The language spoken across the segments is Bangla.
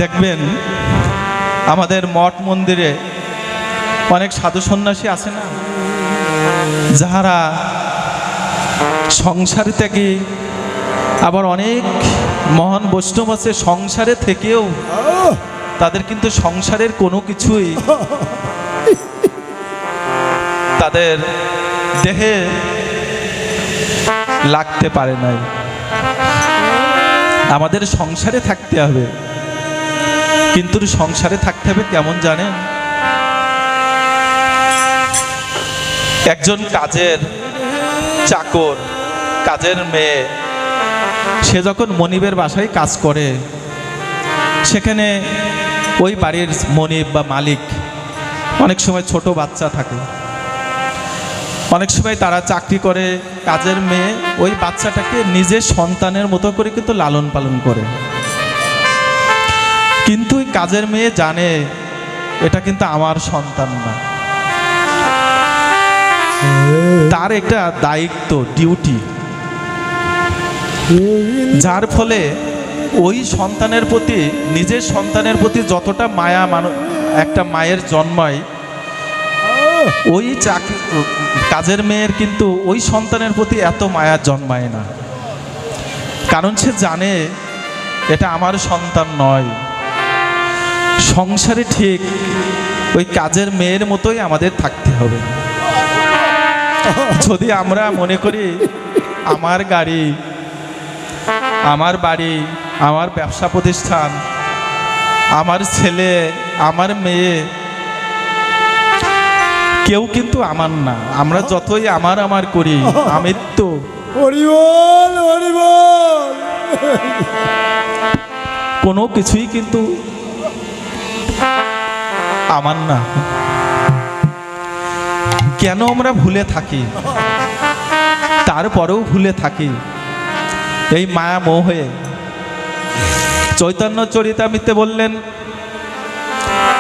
দেখবেন আমাদের মঠ মন্দিরে অনেক সাধু সন্ন্যাসী আছে না, যাহারা সংসার থেকে, আবার অনেক মহান বৈষ্ণব আছে সংসারে থেকেও তাদের কিন্তু সংসারের কোনো কিছুই তাদের দেহে লাগতে পারে নাই। আমাদের সংসারে থাকতে হবে, কিন্তু সংসারে থাকতে হবে কেমন জানেন? একজন কাজের চাকর, কাজের মেয়ে, সে যখন মনিবের বাসায় কাজ করে, সেখানে ওই বাড়ির মনিব বা মালিক অনেক সময় ছোট বাচ্চা থাকে, অনেক সময় তারা চাকরি করে, কাজের মেয়ে ওই বাচ্চাটাকে নিজের সন্তানের মতো করে কিন্তু লালন পালন করে। কিন্তু ওই কাজের মেয়ে জানে এটা কিন্তু আমার সন্তান না, তার একটা দায়িত্ব, ডিউটি, যার ফলে ওই সন্তানের প্রতি, নিজের সন্তানের প্রতি যতটা মায়া একটা মায়ের জন্মায়, ওই কাজের মেয়ের কিন্তু ওই সন্তানের প্রতি এত মায়া জন্মায় না। কারণ সে জানে এটা আমার সন্তান নয়। সংসারে ঠিক ওই কাজের মেয়ের মতোই আমাদের থাকতে হবে। যদি আমরা মনে করি আমার গাড়ি, আমার বাড়ি, আমার ব্যবসা প্রতিষ্ঠান, আমার ছেলে, আমার মেয়ে, কেউ কিন্তু আমার না, আমরা যতই আমার আমার করি, আমৃত্যু কোনো কিছুই কিন্তু আমার না। কেন আমরা ভুলে থাকি? তারপরেও ভুলে থাকি এই মায়া মোহে। চৈতন্য চরিতামৃতে বললেন,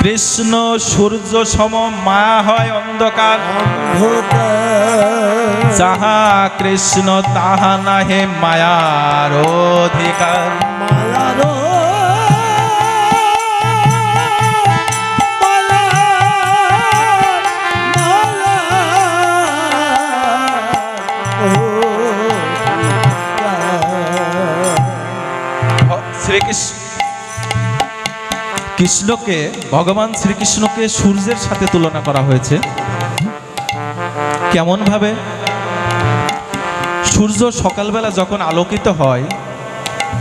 কৃষ্ণ সূর্য সম, মায়া হয় অন্ধকার, যাহা কৃষ্ণ তাহা নাহে মায়ার অধিকার। কৃষ্ণকে, ভগবান শ্রীকৃষ্ণকে সূর্যের সাথে তুলনা করা হয়েছে। কেমন ভাবে? সূর্য সকালবেলা যখন আলোকিত হয়,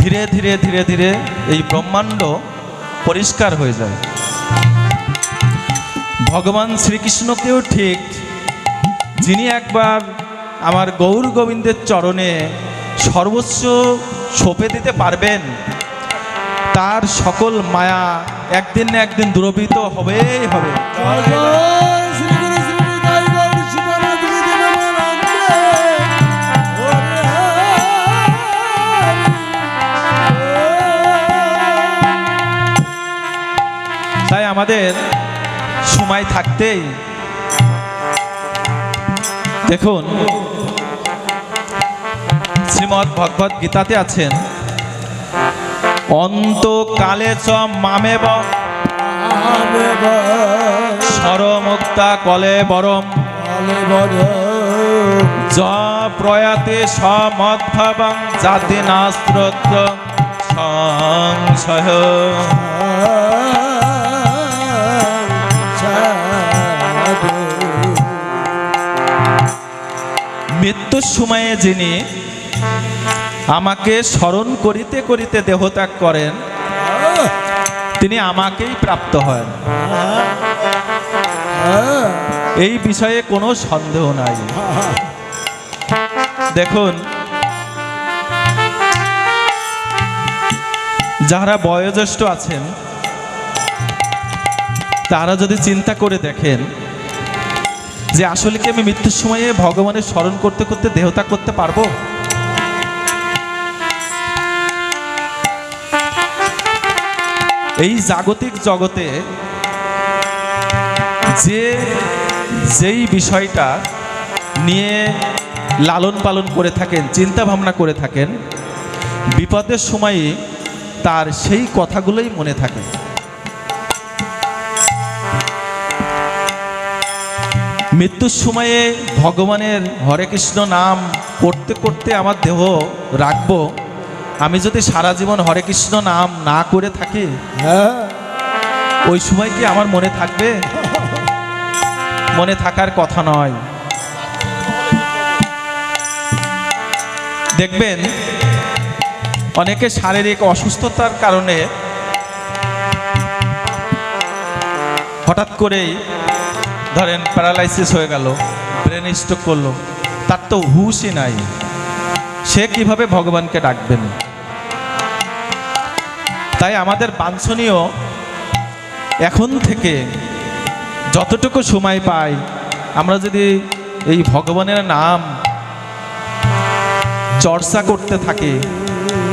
ধীরে ধীরে ধীরে ধীরে এই ব্রহ্মাণ্ড পরিষ্কার হয়ে যায়। ভগবান শ্রীকৃষ্ণকেও ঠিক, যিনি একবার আমার গৌর গোবিন্দের চরণে সর্বোচ্চ সঁপে দিতে পারবেন, তার সকল মায়া একদিন না একদিন দূরীভূত হবেই হবে। তাই আমাদের সময় থাকতেই দেখুন, শ্রীমদ্ ভগবদ গীতাতে আছেন, অন্তকালে চ মামেব সরমুক্তা কলে বরম, য প্রয়াতে সমদ্ভবং জাতি নাস্ত্রত্র সংশয়। মৃত্যুর সময়ে যিনি আমাকে স্মরণ করিতে করিতে দেহত্যাগ করেন, তিনি আমাকেই প্রাপ্ত হন, এই বিষয়ে কোনো সন্দেহ নাই। দেখুন, যারা বয়োজ্যেষ্ঠ আছেন তারা যদি চিন্তা করে দেখেন যে আসলে কি আমি মৃত্যুর সময়ে ভগবানের স্মরণ করতে করতে দেহত্যাগ করতে পারবো? এই জাগতিক জগতে যেই বিষয়টা নিয়ে লালন পালন করে থাকেন, চিন্তা ভাবনা করে থাকেন, বিপদের সময়ে তার সেই কথাগুলোই মনে থাকে। মৃত্যুর সময়ে ভগবানের হরে কৃষ্ণ নাম করতে করতে আমার দেহ রাখবো, আমি যদি সারা জীবন হরে কৃষ্ণ নাম না করে থাকি, ওই সময় কি আমার মনে থাকবে? মনে থাকার কথা নয়। দেখবেন অনেকে শারীরিক অসুস্থতার কারণে হঠাৎ করেই ধরেন প্যারালাইসিস হয়ে গেল, ব্রেন স্ট্রোক করলো, তার তো হুঁশই নাই, সে কিভাবে ভগবানকে ডাকবেন? তাই আমাদের বাঞ্ছনীয় এখন থেকে যতটুকু সময় পাই আমরা যদি এই ভগবানের নাম চর্চা করতে থাকি,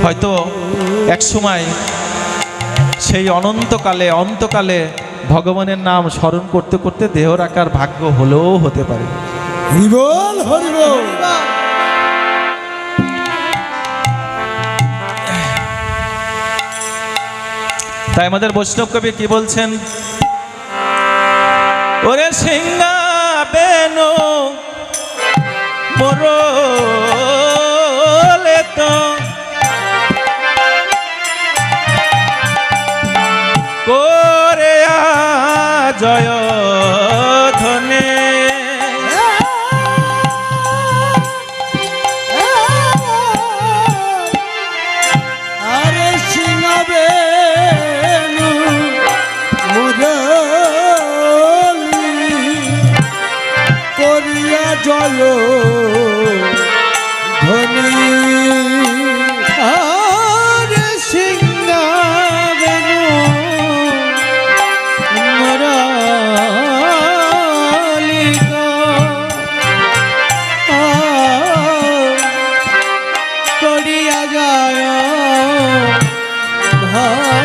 হয়তো এক সময় সেই অন্তকালে ভগবানের নাম স্মরণ করতে করতে দেহ রাখার ভাগ্য হলেও হতে পারে। হরিবল হরিবল। তাই আমাদের বৈষ্ণব কবি কি বলছেন? ওরে সিংহা বেনো মোরলে তো করে জয় ধনে, আরে সিংহাবে করিয়া জয় ধনী। আরে সিংহাবে করিয়া যায় ধনী।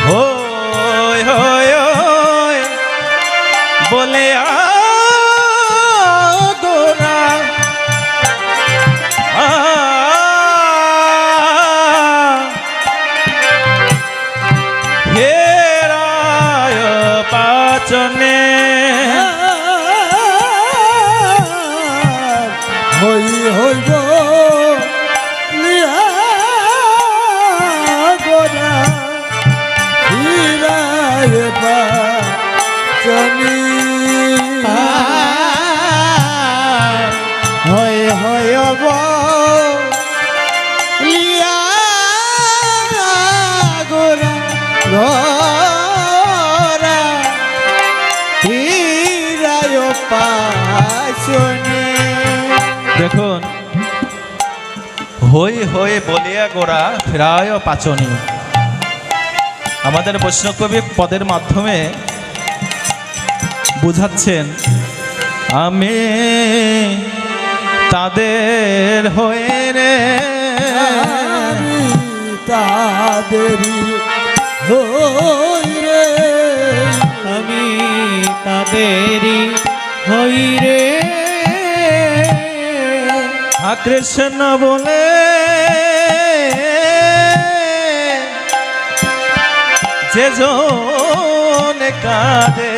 হোয় হোয় হোয় বলে গোরা হেরায় পাচনে হইব গোরা হীরায় পাচনি। হইব লিয়া গোরা গোরা হীরায় পাচনি। দেখুন, হই হয়ে বলিয়া গোরা ফেরায় পাচনি। আমাদের বৈষ্ণব কবি পদের মাধ্যমে বুঝাচ্ছেন, আমি তাদের হয়ে রে, তাদেরই হই রে, আমি তাদেরই হই রে। কৃষ্ণ বলে যে জন কাঁদে,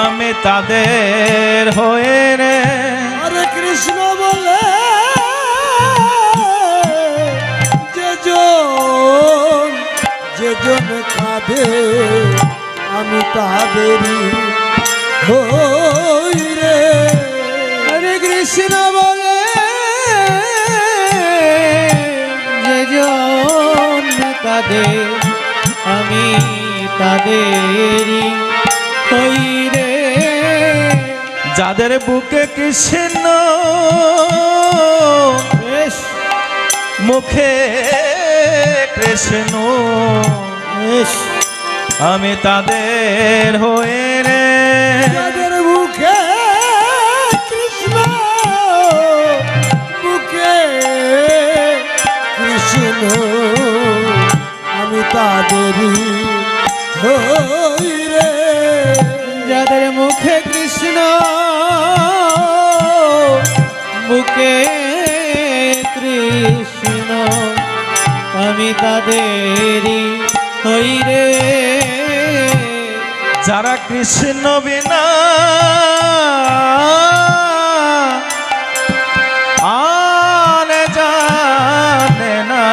আমি তাদের হয়ে রে। হরে কৃষ্ণ বলে যে জন কাঁদে, আমি তাদেরই হই রে। হরে কৃষ্ণ বলে যে জন কাঁদে, আমি তাদেরই হই রে। যাদের বুকে কৃষ্ণ মুখে কৃষ্ণ, আমি তাদের হয়ে রে। যাদের মুখে কৃষ্ণ মুখে কৃষ্ণ, আমি তাদেরই হই রে। যাদের মুখে কৃষ্ণ বুকে কৃষ্ণ আমি তাদেরই হই রে। যারা কৃষ্ণ বিনা আর জানে না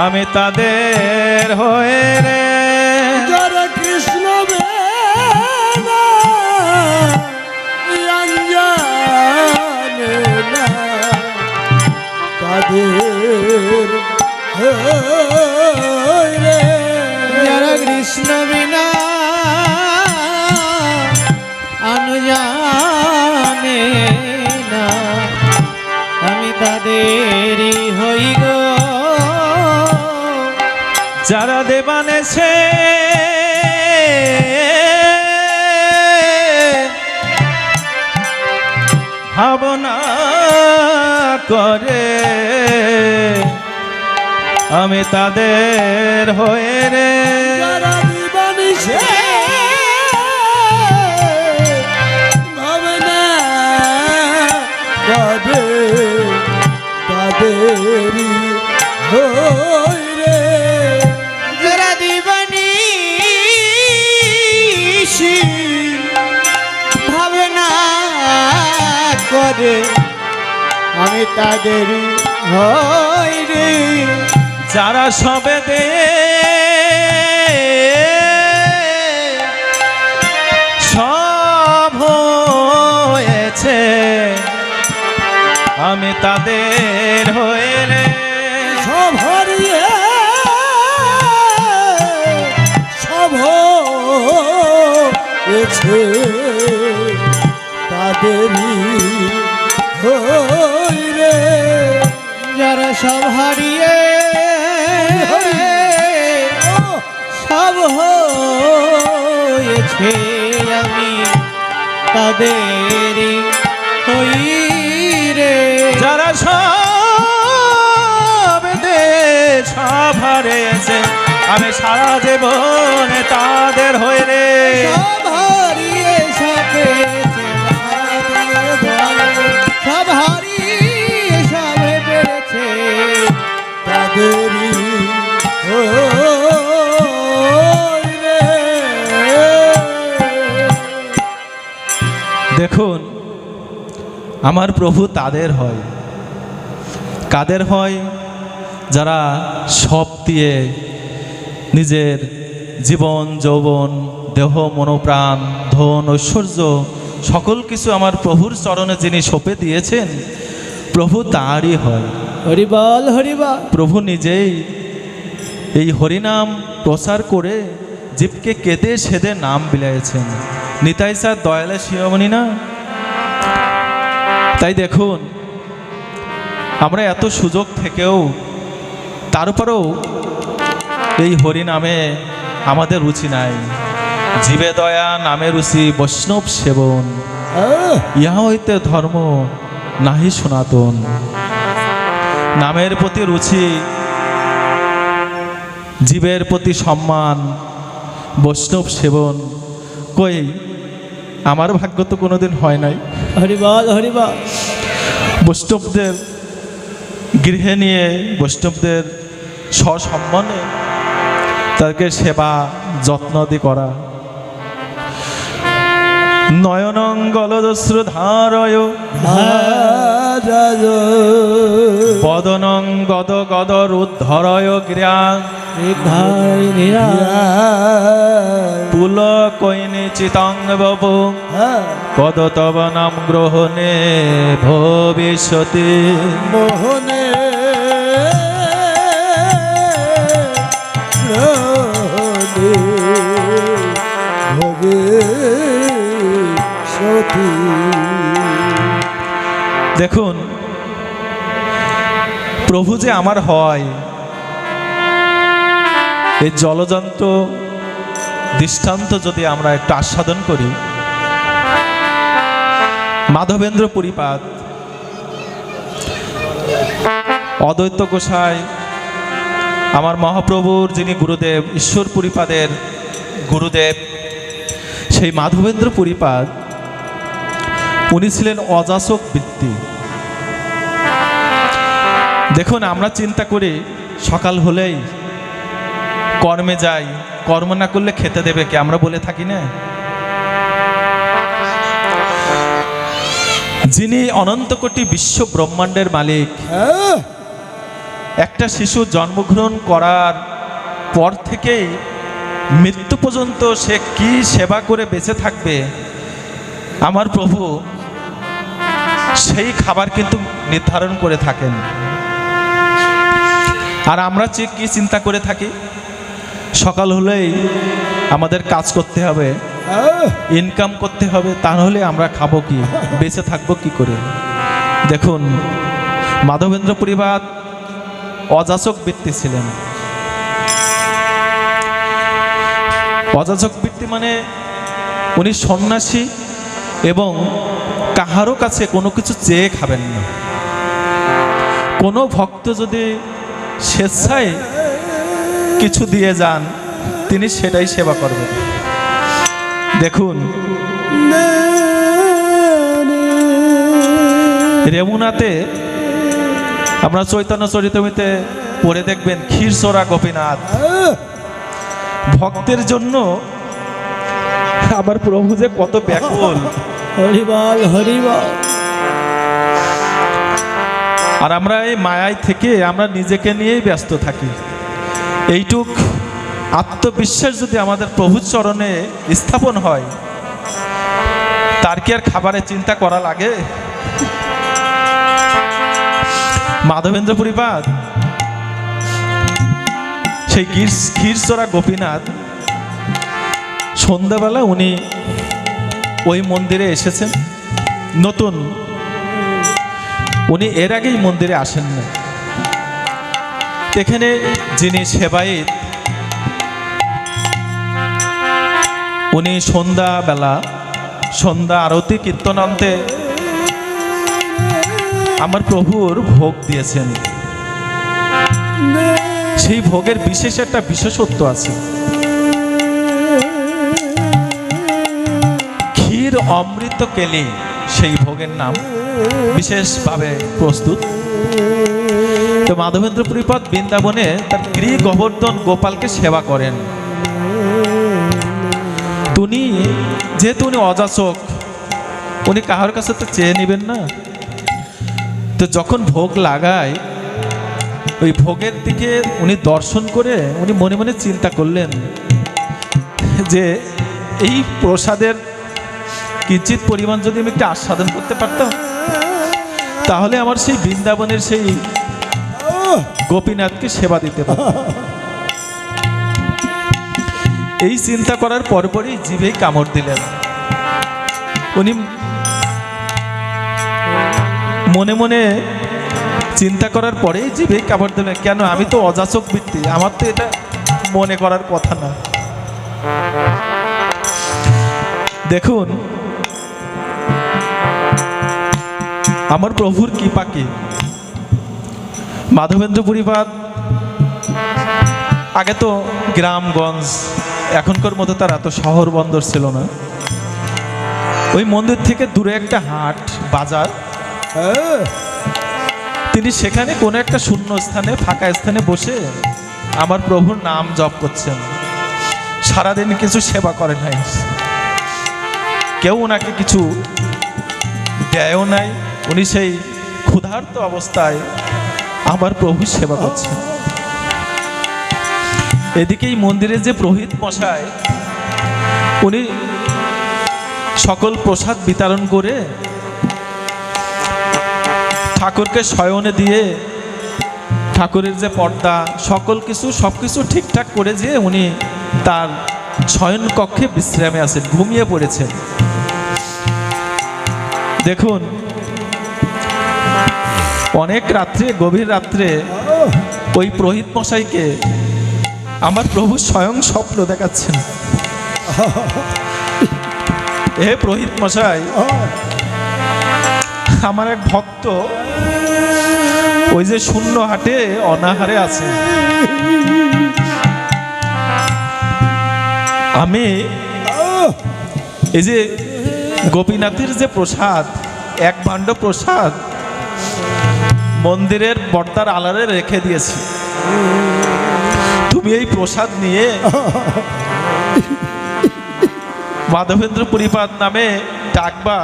আমি তাদের হয়ে রে। যারা কৃষ্ণ বেনা জানে না তাদের হই রে। যারা কৃষ্ণ বিনা অনুজানে না আমি তাদেরই হই গো। যারা দেবানেছে ভাবনা করে আমি তাদের হয়ে রে। যারা দিবানিশে ভাবনা করে তাদেরই হই রে। যারা দিবানিশি ভাবনা করে আমি তাদেরই হই রে। যারা সবে দে সব হয়েছে আমি তাদের হয়ে রে। সব হারিয়ে সব হয়েছে তাদেরই হই রে। যারা সব হারিয়ে সব হয়েছে আমি তাদেরই হই রে। যারা সব দেশ সব হারিয়েছে আমি সারা জীবনে তাদের হয়ে রে। সব হারিয়ে সব পেয়েছে সব হারিয়ে সব পেয়েছে তাদেরই হই রে। দেখুন আমার প্রভু তাদের হয়। কাদের হয়? যারা সব দিয়ে নিজের জীবন যৌবন দেহ মনোপ্রাণ ধন ঐশ্বর্য সকল কিছু আমার প্রভুর চরণে যিনি সঁপে দিয়েছেন প্রভু তারই হয়। হরিবল হরিবল। প্রভু নিজেই এই হরিনাম প্রচার করে জীবকে কেঁদে সেদে নাম বিলাইছেন। নিতাই স্যার দয়ালে শিরোমণি না? তাই দেখুন আমরা এত সুযোগ থেকেও তারপরেও এই হরিনামে আমাদের রুচি নাই। জীবে দয়া নামে রুচি বৈষ্ণব সেবন ইহা হইতে ধর্ম নাহি সনাতন। নামের প্রতি রুচি, জীবের প্রতি সম্মান, বৈষ্ণব সেবন কই আমার ভাগ্য তো কোনোদিন হয় নাই। হরিবল হরিবল। বৈষ্ণবদের গৃহে নিয়ে বৈষ্ণবদের সসম্মানে তাদেরকে সেবা যত্নাদি করা। নয়নং গলদস্রু ধারয় পদনং গদ গদর উদ্ধরয় গৃহা পুল কৈনি চিতং ববু পদ তব নাম গ্রহণে ভবিষ্যতি। মোহনে ভবিষ্যতি। দেখুন প্রভু যে আমার হয় এই জলযন্ত্র দৃষ্টান্ত যদি আমরা একটু আস্বাদন করি। মাধবেন্দ্র পুরীপাদ অদ্বৈত গোসাই আমার মহাপ্রভুর যিনি গুরুদেব ঈশ্বর পুরীপাদের গুরুদেব সেই মাধবেন্দ্র পুরীপাদ উনি ছিলেন অযাচক বৃত্তি। দেখুন, আমরা চিন্তা করি সকাল হলেই কর্মে যাই, কর্ম না করলে খেতে দেবে কে, আমরা বলে থাকি না? যিনি অনন্ত কোটি বিশ্ব ব্রহ্মাণ্ডের মালিক, একটা শিশু জন্মগ্রহণ করার পর থেকেই মৃত্যু পর্যন্ত সে কি সেবা করে বেঁচে থাকবে, আমার প্রভু সেই খাবার কিন্তু নির্ধারণ করে থাকেন। আর আমরা কি চিন্তা করে থাকি, সকাল হলেই আমাদের কাজ করতে হবে, ইনকাম করতে হবে, তাহলে আমরা খাবো কি, বেঁচে থাকবো কি করে। দেখুন, মাধবেন্দ্র পরিবার অযাচক বৃত্তি ছিলেন। অযাচক বৃত্তি মানে উনি সন্ন্যাসী এবং কাহারও কাছে কোনো কিছু চেয়ে খাবেন না। কোনো ভক্ত যদি স্বেচ্ছায় কিছু দিয়ে যান, তিনি সেটাই সেবা করবেন। দেখুন, রেমুনাতে আমরা চৈতন্য চরিতামৃতে পড়ে দেখবেন, ক্ষীরচোরা গোপীনাথ ভক্তের জন্য আমার প্রভু যে কত ব্যাকুল। হরিবল হরিবল। আর আমরা এই মায়ায় থেকে আমরা নিজেকে নিয়েই ব্যস্ত থাকি। এইটুক আত্মবিশ্বাস যদি আমাদের প্রভুর চরণে স্থাপন হয়, তার কি আর খাবারের চিন্তা করা লাগে? মাধবেন্দ্র পরিপাদ সেই ক্ষীরচোরা গোপীনাথ সন্ধ্যাবেলা উনি ওই মন্দিরে এসেছেন নতুন, উনি এর আগেই মন্দিরে আসেন না। এখানে যিনি সেবায়েত, উনি সন্ধ্যাবেলা সন্ধ্যা আরতি কীর্তনান্তে আমার প্রভুর ভোগ দিয়েছেন। সেই ভোগের বিশেষ একটা বিশেষত্ব আছে। ক্ষীর অমৃত কেলি সেই ভোগের নাম, বিশেষভাবে প্রস্তুত। তো মাধবেন্দ্র পরিপদ বৃন্দাবনে তার গৃহ গোবর্ধন গোপালকে সেবা করেন। উনি যেহেতু উনি অযাচক, উনি কাহার কাছে তো চেয়ে নেবেন না। তো যখন ভোগ লাগায়, ওই ভোগের দিকে উনি দর্শন করে উনি মনে মনে চিন্তা করলেন যে এই প্রসাদের কিঞ্চিত পরিমাণ যদি আমি একটু আস্বাদন করতে পারতাম, তাহলে আমার সেই বৃন্দাবনের সেই গোপীনাথকে সেবা দিতে পারতাম। এই চিন্তা করার পরপরই জিভেই কামড় দিলেন। উনি মনে মনে চিন্তা করার পরেই জিভেই কামড় দিলেন, কেন, আমি তো অযাচক বৃত্তি, আমার তো এটা মনে করার কথা না। দেখুন, আমার প্রভুর কৃপা কি। মাধবেন্দ্র পরিবার আগে তো গ্রামগঞ্জ, এখনকার মতো তার এত শহর বন্দর ছিল না। ওই মন্দির থেকে দূরে একটা হাট বাজার, তিনি সেখানে কোনো একটা শূন্য স্থানে, ফাঁকা স্থানে বসে আমার প্রভুর নাম জপ করছেন। সারাদিন কিছু সেবা করে নাই, কেউ ওনাকে কিছু দেয়ও নাই। উনি সেই ক্ষুধার্ত অবস্থায় আমার প্রভু সেবা করছেন। এদিকেই মন্দিরে যে পুরোহিত মশাই, উনি সকল প্রসাদ বিতরণ করে ঠাকুরকে শয়নে দিয়ে, ঠাকুরের যে পর্দা সকল কিছু সবকিছু ঠিকঠাক করে দিয়ে উনি তার শয়ন কক্ষে বিশ্রামে আছেন, ঘুমিয়ে পড়েছেন। দেখুন, অনেক রাত্রে, গভীর রাত্রে ওই পুরোহিত মশাইকে আমার প্রভু স্বয়ং স্বপ্ন দেখাচ্ছেন। হে পুরোহিত মশাই, আমার এক ভক্ত ওই যে শূন্য হাটে অনাহারে আছে, আমি এই যে গোপীনাথের যে প্রসাদ এক ভাণ্ড প্রসাদ মন্দিরের পর্দার আড়ালে রেখে দিয়েছি। তুমি এই প্রসাদ নিয়ে মাধবেন্দ্র পুরীপাদ নামে ডাকবা,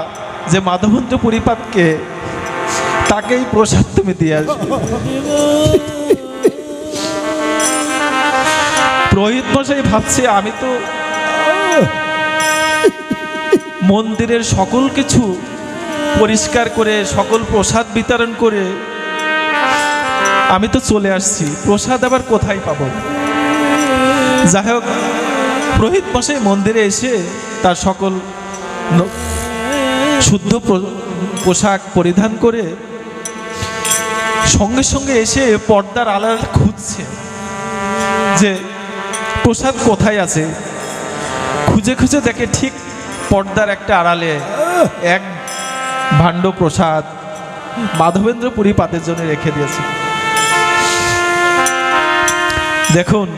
যে মাধবেন্দ্র পুরীপাদকে, তাকে এই প্রসাদ তুমি দিয়ে আসবে। পুরোহিত মশাই ভাবছে, আমি তো মন্দিরের সকল কিছু পরিষ্কার করে সকল প্রসাদ বিতরণ করে আমি তো চলে আসছি, প্রসাদ আবার কোথায় পাবো? যাই হোক, পুরোহিত মশাই মন্দিরে এসে তার সকল শুদ্ধ পোশাক পরিধান করে সঙ্গে সঙ্গে এসে পর্দার আড়াল খুঁজছে যে প্রসাদ কোথায় আছে। খুঁজে খুঁজে দেখে ঠিক পর্দার একটা আড়ালে এক ভাণ্ড প্রসাদ মাধবেন্দ্র পুরীপাদের জন্য রেখে দিয়েছে। দেখুন,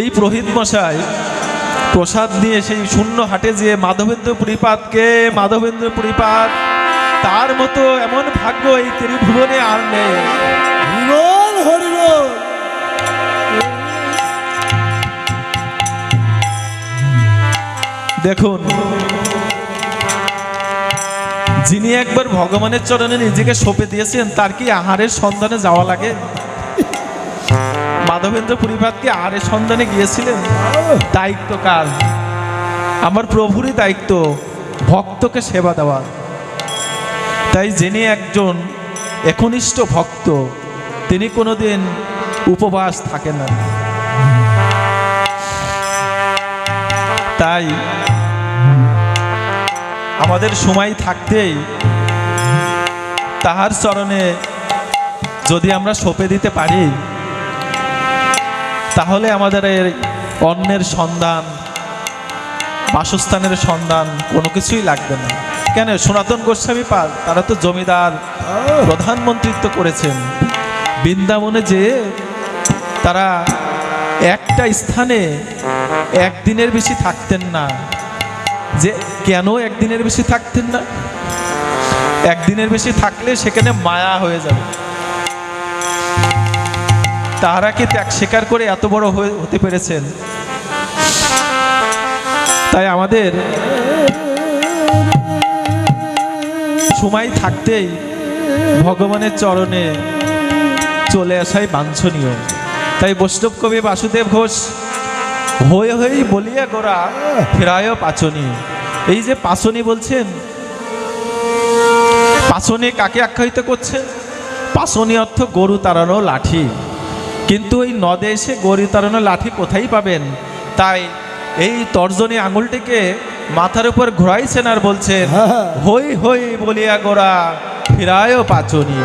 এই পুরোহিত মশাই প্রসাদ নিয়ে সেই শূন্য হাটে যেয়ে মাধবেন্দ্র পুরীপাদকে, মাধবেন্দ্র পুরীপাদ, তার মতো এমন ভাগ্য এই ত্রিভুবনে আর নেই। হরিবল হরিবল। দেখুন, যিনি একবার ভগবানের চরণে নিজেকে সঁপে দিয়েছেন, তার কি আহারের সন্ধানে যাওয়া লাগে? মাধবেন্দ্র পুরীপাদকে আহারের সন্ধানে গিয়েছিলেন। দায়িত্ব কার? আমার প্রভুরই দায়িত্ব ভক্তকে সেবা দেওয়া। তাই যিনি একজন একনিষ্ঠ ভক্ত, তিনি কোনোদিন উপবাস থাকেন না। তাই আমাদের সময় থাকতেই তাহার চরণে যদি আমরা সঁপে দিতে পারি, তাহলে আমাদের এই অন্নের সন্ধান, বাসস্থানের সন্ধান কোনো কিছুই লাগবে না। কেন? সনাতন গোস্বামী পাল তারা তো জমিদার প্রধানমন্ত্রিত্ব করেছেন। বৃন্দাবনে যে তারা একটা স্থানে একদিনের বেশি থাকতেন না। যে কেন একদিনের বেশি থাকতেন না? একদিনের বেশি থাকলে সেখানে মায়া হয়ে যাবে। তাহারা কি ত্যাগ স্বীকার করে এত বড় হতে পেরেছেন? তাই আমাদের সময় থাকতেই ভগবানের চরণে চলে আসাই বাঞ্ছনীয়। তাই বৈষ্ণব কবি বাসুদেব ঘোষ হয়ে হয়েই বলিয়া গোরা ফেরায় পাচনি। এই যে পাচনি বলছেন, পাচনি কাকে আখ্যায়িত করছেন? পাচনি অর্থ গরু তাড়ানো লাঠি। কিন্তু এই নদে এসে গরু তাড়ানো লাঠি কোথায় পাবেন? তাই এই তর্জনী আঙুলটিকে মাথার উপর ঘোরাইছেন আর বলছেন, হই হই বলিয়া গোরা ফিরায় পাচনি।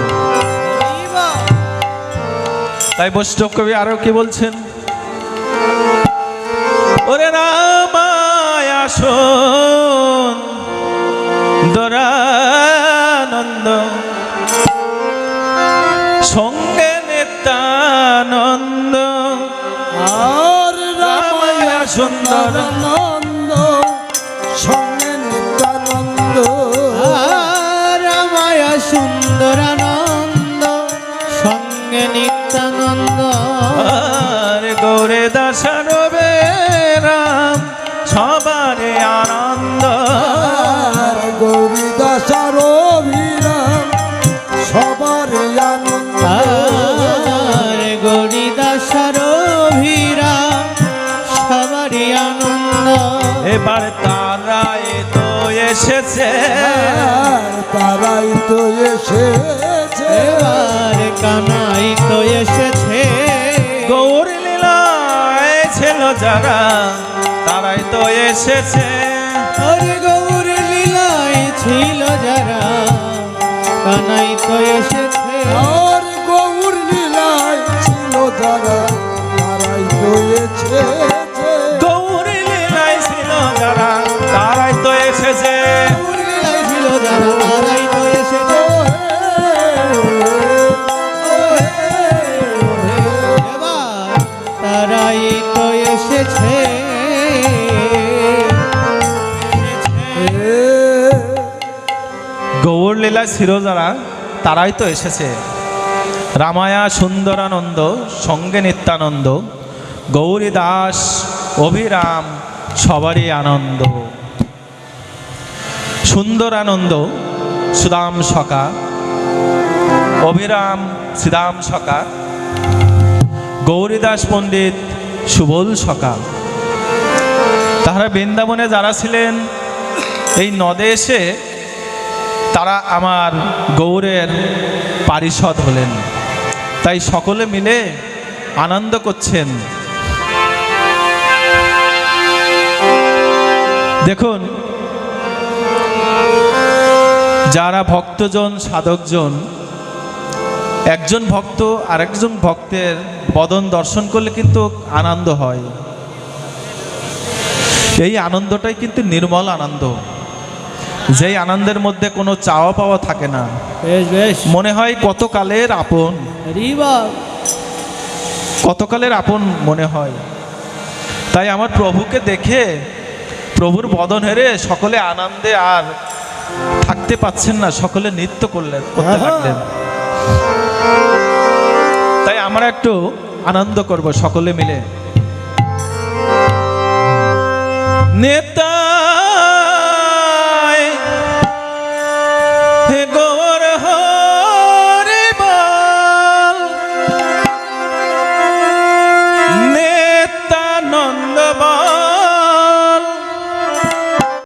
তাই বৈষ্ণব কবি আরো কি বলছেন? ওরে রামায় আসন দরানন্দ সঙ্গে নিত্যানন্দ, আর রামায় সুন্দর নন্দ সঙ্গে নিত্যানন্দ, রামায় সুন্দরানন্দ সঙ্গে নিত্যানন্দ, আর গৌরে দাসারবে রাম সবারে আনন্দ, গৌরী দাসার অভিরাম সবার আনন্দ, গৌরী দাসার অভিরাম সবারই আনন্দ। এবার তারাই তো এসেছে, তারাই তো এসেছে, এবার কানাই তো এসেছে, গৌর লীলায় ছিল যারা তারাই তো এসেছে, আরে গৌর লীলায় ছিল যারা কানাই তো এসেছে, আর গৌর লীলায় ছিল যারা তারাই তো এসেছে, গৌর লীলায় ছিল যারা তারাই তো এসেছে, গৌর লীলায় ছিল যারা তারাই তো এসেছে, এবার তারাই তো এসেছে, লীলায় ছিল যারা তারাই তো এসেছে। রামায়া সুন্দরানন্দ সঙ্গে নিত্যানন্দ, গৌরী দাস অভিরাম সবারই আনন্দ। সুন্দর আনন্দ সুদাম সখা, অভিরাম শ্রীদাম সখা, গৌরীদাস পণ্ডিত সুবল সখা। তাহারা বৃন্দাবনে যারা ছিলেন এই নদে এসে তারা আমার গৌরের পারিষদ হলেন, তাই সকলে মিলে আনন্দ করছেন। দেখুন, যারা ভক্তজন সাধকজন, একজন ভক্ত আরেকজন ভক্তের বদন দর্শন করলে কিন্তু আনন্দ হয়। এই আনন্দটাই কিন্তু নির্মল আনন্দ, যেই আনন্দের মধ্যে কোনো চাওয়া পাওয়া থাকে না। বেশ বেশ মনে হয় কতকালের আপন, কতকালের আপন মনে হয়। তাই আমার প্রভুকে দেখে, প্রভুর বদন হেরে সকলে আনন্দে আর থাকতে পাচ্ছেন না, সকলে নৃত্য করতে লাগলেন। তাই আমরা একটু আনন্দ করব সকলে মিলে। নেতা